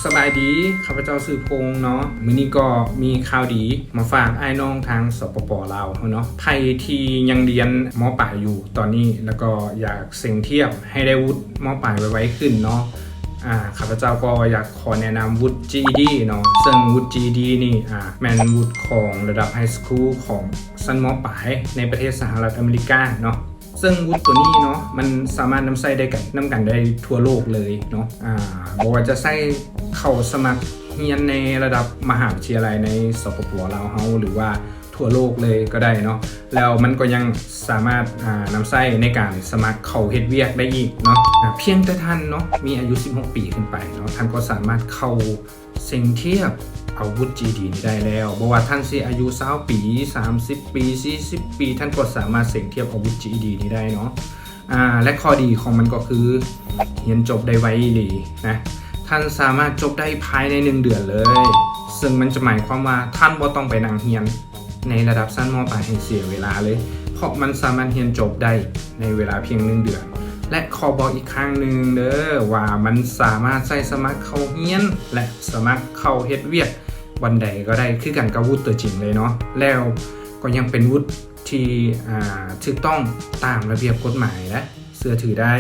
สบายดีข้าพเจ้าสื่อพงเนาะมื้อนี้ก็มีข่าวดีมาฝากอ้ายน้องทางสปป.ลาวเนาะไทยที่ยังเรียนม.ปลายอยู่ตอนนี้แล้วก็อยากเซ็งเทียบให้ได้วุฒิม.ปลายไว้ขึ้นเนาะข้าพเจ้าก็อยากขอแนะนำวุฒิ GED เนาะซึ่งวุฒิ GED นี่แม่นวุฒิของระดับไฮสคูลของชั้นม.ปลายในประเทศสหรัฐอเมริกาเนาะซึ่งวุฒิตัวนี้เนาะมันสามารถนำใช้ได้กันได้ทั่วโลกเลยเนาะบอกว่าจะใช้เข้าสมัครเรียนในระดับมหาวิทยาลัยในสปป.ลาวเฮาหรือว่าทั่วโลกเลยก็ได้เนาะแล้วมันก็ยังสามารถนำใช้ในการสมัครเข้าเฮ็ดเวียกได้อีกเนาะเพียงแต่ท่านเนาะมีอายุ16 ปีขึ้นไปเนาะท่านก็สามารถเข้าเซ็นเทียบเอาวุฒิ GED นี้ได้แล้วบอกว่าท่านสิอายุ20 ปี30 ปี40 ปีท่านก็สามารถเซ็นเทียบเอาวุฒิ GED นี้ได้เนาะและข้อดีของมันก็คือเรียนจบได้ไวเลยนะท่านสามารถจบได้ภายใน1 เดือนเลยซึ่งมันจะหมายความว่าท่านบ่ต้องไปนั่งเรียนในระดับชั้นม.ปลายให้เสียเวลาเลยเพราะมันสามารถเรียนจบได้ในเวลาเพียง1 เดือนและขอบอกอีกครั้งหนึ่งเด้อว่ามันสามารถใช้สมัครเข้าเรียนและสมัครเข้าเฮ็ดเวียกวันใดก็ได้คือกันกับวุฒิตัวจริงเลยเนาะแล้วก็ยังเป็นวุฒิที่ถูกต้องตามระเบียบกฎหมายและเชื่อถือได้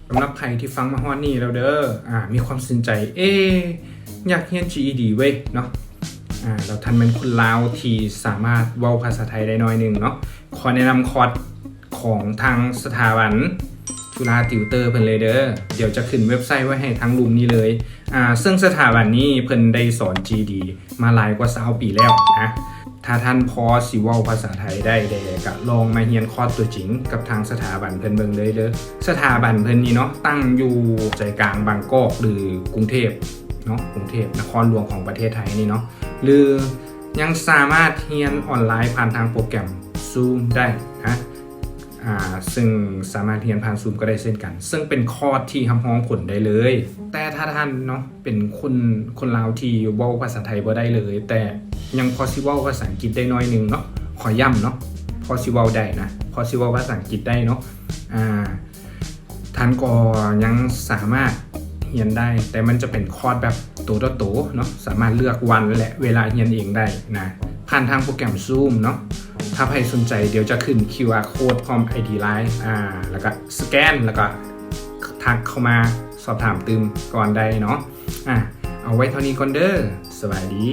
สำหรับใครที่ฟังมาฮอดนี่แล้วเด้อมีความสนใจอยากเรียน GED เว้ยเนาะแล้วท่านเป็นคนลาวที่สามารถเว้าภาษาไทยได้น้อยนึงเนาะขอแนะนำคอร์สของทางสถาบันจุฬาติวเตอร์เพิ่นเลยเด้อเดี๋ยวจะขึ้นเว็บไซต์ไว้ให้ทางลุมนี้เลยซึ่งสถาบันนี้เพิ่นได้สอน GED มาหลายกว่า20 ปีแล้วนะถ้าท่านพอสิเว้าภาษาไทยได้ก็ลองมาเรียนคอร์สตัวจริงกับทางสถาบันเพิ่นเบิ่งเลยเด้อสถาบันเพิ่นนี่เนาะตั้งอยู่ใจกลางบางกอกหรือกรุงเทพเนาะกรุงเทพนครหลวงของประเทศไทยนี่เนาะหรือยังสามารถเรียนออนไลน์ผ่านทางโปรแกรม Zoom ได้นะซึ่งสามารถเรียนผ่าน Zoom ก็ได้เช่นกันซึ่งเป็นคอร์สที่ทำห้องผลได้เลยแต่ถ้าท่านเนาะเป็นคนลาวที่เว้าภาษาไทยบ่ได้เลยแต่ยังพอสิเว้าภาษาอังกฤษได้น้อยนึงเนาะขอย้ำเนาะพอสิเว้าได้นะพอสิเว้าภาษาอังกฤษได้เนาะท่านก็ยังสามารถเรียนได้แต่มันจะเป็นคอร์สแบบตัวต่อตัวเนาะสามารถเลือกวันและเวลาเรียนเองได้นะผ่านทางโปรแกรม Zoom เนาะถ้าใครสนใจเดี๋ยวจะขึ้น QR Code พร้อม ID Line แล้วก็สแกนแล้วก็ทักเข้ามาสอบถามตืมก่อนได้เนาะเอาไว้เท่านี้ก่อนเด้อสวัสดี